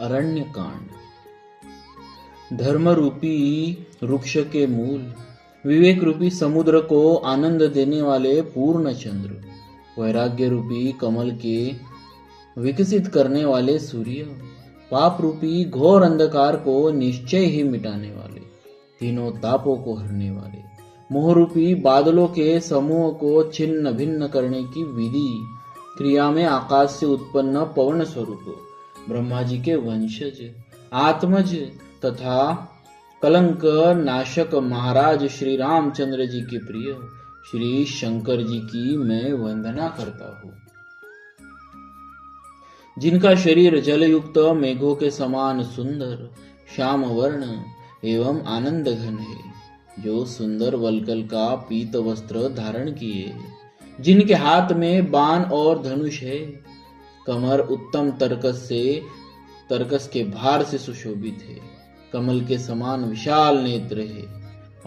अरण्य कांड। धर्म रूपी वृक्ष के मूल, विवेक रूपी समुद्र को आनंद देने वाले पूर्ण चंद्र, वैराग्य रूपी कमल के विकसित करने वाले सूर्य, पाप रूपी घोर अंधकार को निश्चय ही मिटाने वाले, तीनों तापों को हरने वाले, मोह रूपी बादलों के समूह को छिन्न भिन्न करने की विधि क्रिया में आकाश से उत्पन्न पवन स्वरूप ब्रह्मा जी के वंशज आत्मज तथा कलंक नाशक महाराज श्री रामचंद्र जी के प्रिय श्री शंकर जी की मैं वंदना करता हूँ, जिनका शरीर जलयुक्त मेघों के समान सुंदर श्याम वर्ण एवं आनंद घन है, जो सुंदर वलकल का पीत वस्त्र धारण किए, जिनके हाथ में बाण और धनुष है, कमर उत्तम तरकस के भार से सुशोभित है, कमल के समान विशाल नेत्र है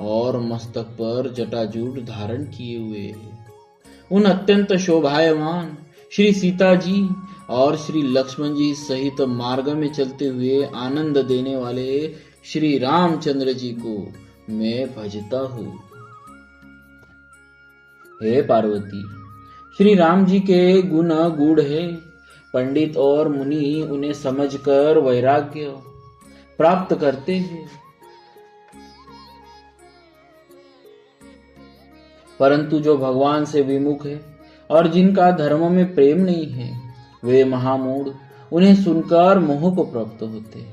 और मस्तक पर जटाजूट धारण किए हुए है। उन अत्यंत शोभायमान श्री सीता जी और श्री लक्ष्मण जी सहित मार्ग में चलते हुए आनंद देने वाले श्री रामचंद्र जी को मैं भजता हूँ। हे पार्वती, श्री राम जी के गुण गूढ़ है, पंडित और मुनि उन्हें समझकर वैराग्य प्राप्त करते हैं, परंतु जो भगवान से विमुख है और जिनका धर्म में प्रेम नहीं है, वे महामूढ़ उन्हें सुनकर मोह को प्राप्त होते हैं।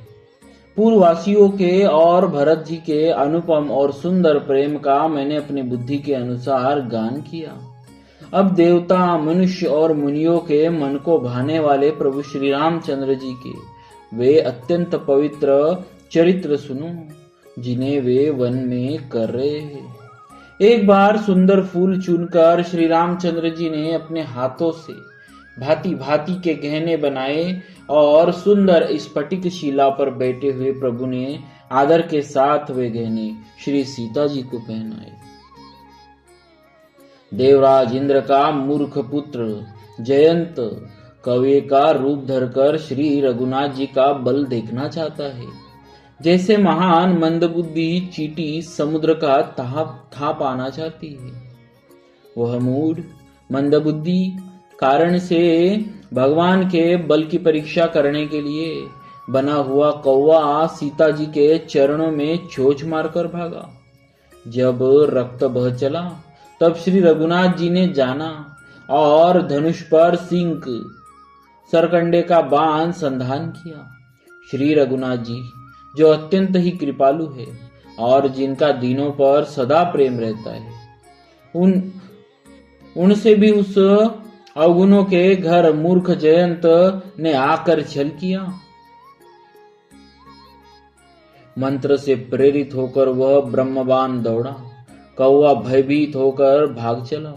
पूर्ववासियों के और भरत जी के अनुपम और सुंदर प्रेम का मैंने अपनी बुद्धि के अनुसार गान किया। अब देवता मनुष्य और मुनियों के मन को भाने वाले प्रभु श्री रामचंद्र जी के वे अत्यंत पवित्र चरित्र सुनो, जिन्हें वे वन में कर रहे हैं। एक बार सुंदर फूल चुनकर श्री रामचंद्र जी ने अपने हाथों से भांति भांति के गहने बनाए और सुंदर स्फटिक शिला पर बैठे हुए प्रभु ने आदर के साथ वे गहने श्री सीता जी को पहनाए। देवराज इंद्र का मूर्ख पुत्र जयंत कौवे का रूप धरकर श्री रघुनाथ जी का बल देखना चाहता है, जैसे महान मंदबुद्धि चींटी समुद्र का था पाना चाहती है। वह मूढ़ मंदबुद्धि कारण से भगवान के बल की परीक्षा करने के लिए बना हुआ कौवा सीता जी के चरणों में चोंच मारकर भागा। जब रक्त बह चला तब श्री रघुनाथ जी ने जाना और धनुष पर सिंक सरकंडे का बाण संधान किया। श्री रघुनाथ जी जो अत्यंत ही कृपालु है और जिनका दीनों पर सदा प्रेम रहता है, उनसे भी उस अवगुणों के घर मूर्ख जयंत ने आकर छल किया। मंत्र से प्रेरित होकर वह ब्रह्मबाण दौड़ा, कौवा भयभीत होकर भाग चला।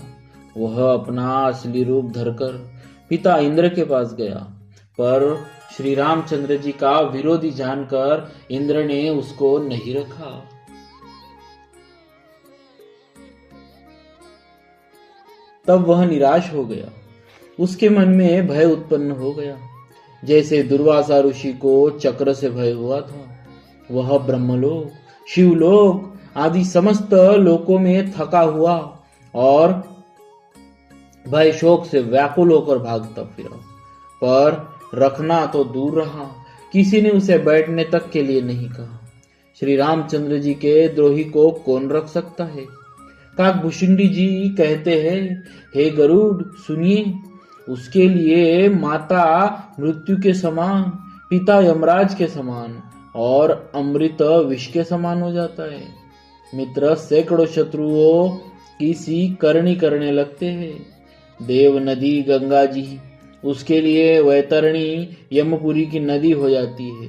वह अपना असली रूप धरकर पिता इंद्र के पास गया, पर श्री रामचंद्र जी का विरोधी जानकर इंद्र ने उसको नहीं रखा। तब वह निराश हो गया, उसके मन में भय उत्पन्न हो गया, जैसे दुर्वासा ऋषि को चक्र से भय हुआ था। वह ब्रह्मलोक, शिवलोक आदि समस्त लोकों में थका हुआ और भय शोक से व्याकुल होकर भागता फिरा, पर रखना तो दूर रहा, किसी ने उसे बैठने तक के लिए नहीं कहा। श्री रामचंद्र जी के द्रोही को कौन रख सकता है? काकभूषुंडी जी कहते हैं, हे गरुड़ सुनिए, उसके लिए माता मृत्यु के समान, पिता यमराज के समान और अमृत विष के समान हो जाता है। मित्र सैकड़ों शत्रुओं की सी करनी करने लगते हैं। देव नदी गंगा जी उसके लिए वैतरणी यमपुरी की नदी हो जाती है।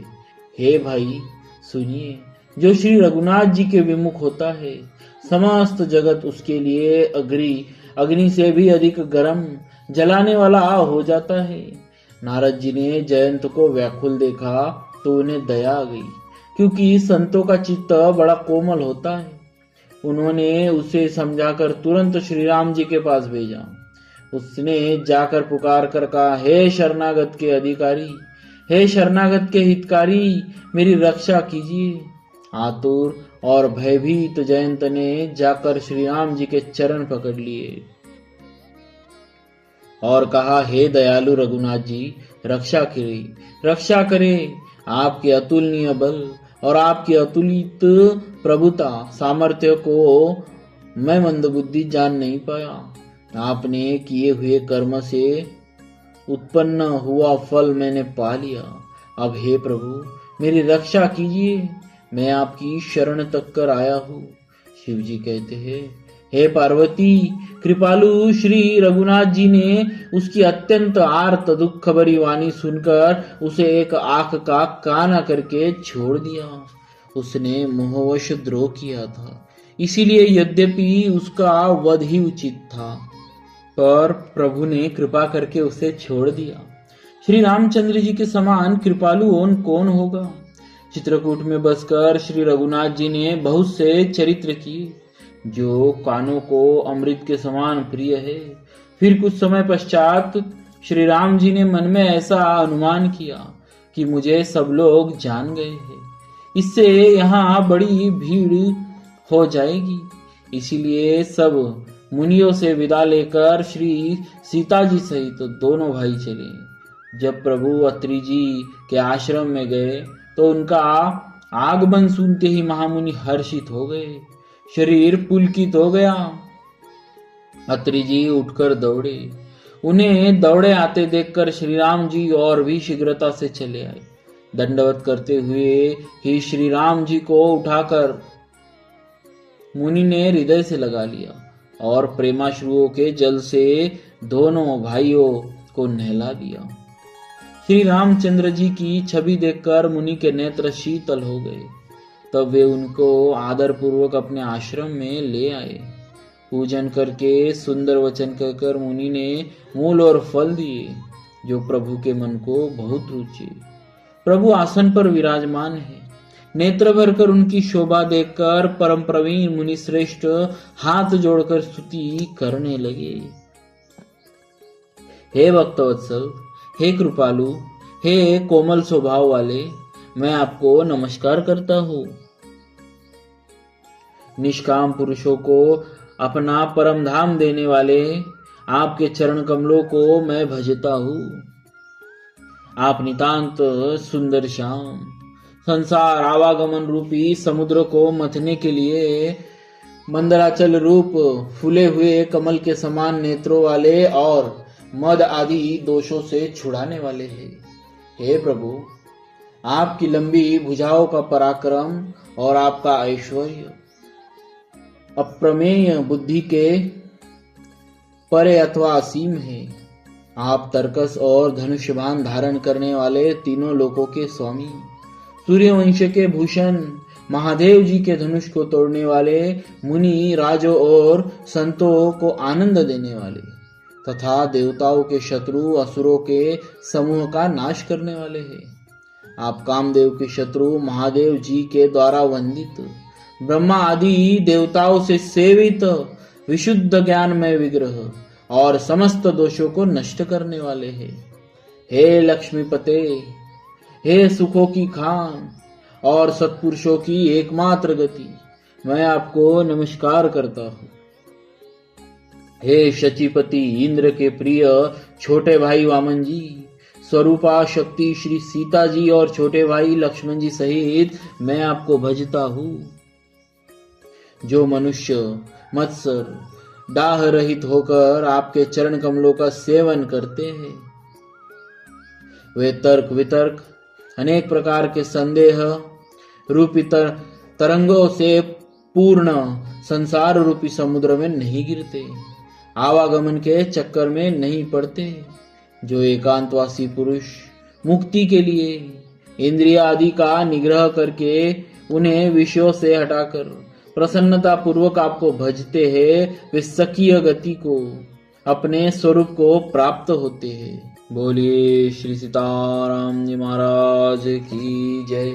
हे भाई सुनिए, जो श्री रघुनाथ जी के विमुख होता है, समस्त जगत उसके लिए अग्नि से भी अधिक गर्म जलाने वाला हो जाता है। नारद जी ने जयंत को व्याकुल देखा तो उन्हें दया आ गई, क्योंकि संतों का चित्त बड़ा कोमल होता है। उन्होंने उसे समझाकर तुरंत श्री राम जी के पास भेजा। उसने जाकर पुकार कर कहा, हे शरणागत के अधिकारी, हे शरणागत के हितकारी, मेरी रक्षा कीजिए। आतुर और भयभीत जयंत ने जाकर श्री राम जी के चरण पकड़ लिए और कहा, हे दयालु रघुनाथ जी, रक्षा करें। आपके अतुलनीय बल और आपकी अतुलित प्रभुता सामर्थ्य को मैं मंदबुद्धि जान नहीं पाया। आपने किए हुए कर्म से उत्पन्न हुआ फल मैंने पा लिया। अब हे प्रभु, मेरी रक्षा कीजिए, मैं आपकी शरण तक कर आया हूँ। शिव जी कहते हैं, हे पार्वती, कृपालु श्री रघुनाथ जी ने उसकी अत्यंत आर्त दुख भरी वाणी सुनकर उसे एक आंख का काना करके छोड़ दिया। उसने मोहवश द्रोह किया था, इसीलिए यद्यपि उसका वध ही उचित था, पर प्रभु ने कृपा करके उसे छोड़ दिया। श्री रामचंद्र जी के समान कृपालु कौन होगा। चित्रकूट में बसकर श्री रघुनाथ जी ने बहुत से चरित्र किए जो कानों को अमृत के समान प्रिय है। फिर कुछ समय पश्चात श्री राम जी ने मन में ऐसा अनुमान किया कि मुझे सब लोग जान गए हैं, इससे यहाँ बड़ी भीड़ हो जाएगी। इसीलिए सब मुनियों से विदा लेकर श्री सीता जी सहित दोनों भाई चले। जब प्रभु अत्रि जी के आश्रम में गए तो उनका आगमन सुनते ही महामुनि हर्षित हो गए, शरीर पुलकित हो गया। अत्रि जी उठकर दौड़े। उन्हें दौड़े आते देखकर श्री राम जी और भी शीघ्रता से चले आए। दंडवत करते हुए ही श्री राम जी को उठाकर मुनि ने हृदय से लगा लिया और प्रेमाश्रुओं के जल से दोनों भाइयों को नहला दिया। श्री रामचंद्र जी की छवि देखकर मुनि के नेत्र शीतल हो गए। तब वे उनको आदर पूर्वक अपने आश्रम में ले आए। पूजन करके सुंदर वचन कहकर मुनि ने मूल और फल दिए, जो प्रभु के मन को बहुत रुचे। प्रभु आसन पर विराजमान है। नेत्र भरकर उनकी शोभा देखकर परम प्रवीण मुनि श्रेष्ठ हाथ जोड़कर स्तुति करने लगे। हे भक्तवत्सल, हे कृपालु, हे कोमल स्वभाव वाले, मैं आपको नमस्कार करता हूँ। निष्काम पुरुषों को अपना परम धाम देने वाले आपके चरण कमलों को मैं भजता हूँ। आप नितांत सुंदर श्याम, संसार आवागमन रूपी समुद्र को मथने के लिए मंदराचल रूप फूले हुए कमल के समान नेत्रों वाले और मद आदि दोषों से छुड़ाने वाले हैं। हे प्रभु, आपकी लंबी भुजाओं का पराक्रम और आपका ऐश्वर्य अप्रमेय बुद्धि के परे अथवा असीम है। आप तरकस और धनुष्यबाण धारण करने वाले तीनों लोकों के स्वामी, सूर्यवंश के भूषण, महादेव जी के धनुष को तोड़ने वाले, मुनि राजों और संतों को आनंद देने वाले तथा देवताओं के शत्रु असुरों के समूह का नाश करने वाले हैं। आप कामदेव के शत्रु महादेव जी के द्वारा वंदित, ब्रह्मा आदि देवताओं से सेवित विशुद्ध ज्ञानमय विग्रह और समस्त दोषों को नष्ट करने वाले हैं। हे लक्ष्मीपते, हे सुखों की खान और सत्पुरुषों की एकमात्र गति, मैं आपको नमस्कार करता हूँ। हे शचीपति, इंद्र के प्रिय छोटे भाई वामन जी, स्वरूपा शक्ति श्री सीता जी और छोटे भाई लक्ष्मण जी सहित मैं आपको भजता हूँ। जो मनुष्य मत्सर दाह रहित होकर आपके चरण कमलों का सेवन करते हैं, वे तर्क वितर्क अनेक प्रकार के संदेह रूपी तरंगों से पूर्ण संसार रूपी समुद्र में नहीं गिरते, आवागमन के चक्कर में नहीं पड़ते। जो एकांतवासी पुरुष मुक्ति के लिए इंद्रिया आदि का निग्रह करके उन्हें विषयों से हटाकर प्रसन्नता पूर्वक आपको भजते हैं, वे सखीय गति को अपने स्वरूप को प्राप्त होते हैं। बोलिए श्री सीताराम जी महाराज की जय।